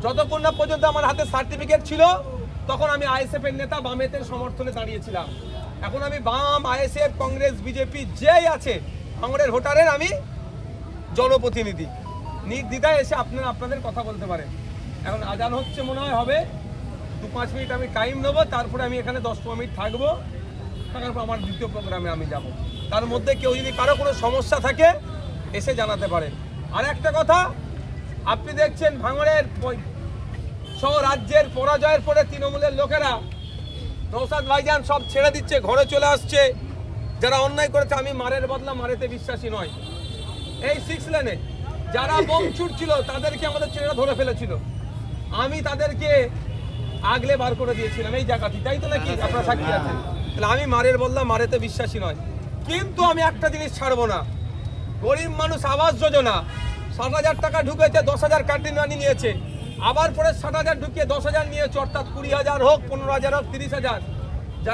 যতক্ষণ না পর্যন্ত আমার হাতে সার্টিফিকেট ছিল তখন আমি আইএসএফ এর নেতা, বামেদের সমর্থনে দাঁড়িয়েছিলাম। এখন আমি বাম, আইএসএফ, কংগ্রেস, বিজেপি যেই আছে আমাদের ভোটারের আমি জনপ্রতিনিধি। নির্দ্বিধায় এসে আপনারা আপনাদের কথা বলতে পারেন। এখন আজান হচ্ছে, মনে হয় হবে 2-5 মিনিট আমি টাইম নেবো, তারপরে আমি এখানে 10-15 মিনিট থাকবো, থাকার পর আমার দ্বিতীয় প্রোগ্রামে আমি যাব। তার মধ্যে কেউ যদি কারো কোনো সমস্যা থাকে এসে জানাতে পারেন। আর একটা কথা, আপনি দেখছেন ভাঙড়ের সহ রাজ্যের পরাজয়ের পরে তৃণমূলের লোকেরা নৌসাদ ভাইজান সব ছেড়ে দিচ্ছে, ঘরে চলে আসছে। যারা অন্যায় করেছে, আমি মারের বদলা মারেতে বিশ্বাসী নয়। এই 6 লেনে যারা বোম ছুটছিল তাদেরকে আমাদের ছেলেরা ধরে ফেলেছিল, আমি তাদেরকে আগলে বার করে দিয়েছিলাম এই জায়গাটি, তাই তো নাকি? আপনারা সাক্ষী আছেন। তাহলে আমি মারের বদলা মারেতে বিশ্বাসী নয়। কিন্তু আমি একটা জিনিস ছাড়বো না, গরিব মানুষ আবাস যোজনা 60,000 টাকা ঢুকেছে, 10,000 কাটিমানি নিয়েছে, আবার পরে 60,000 ঢুকিয়ে 10,000 নিয়েছে, অর্থাৎ 20,000 হোক, 15,000 হোক, 30,000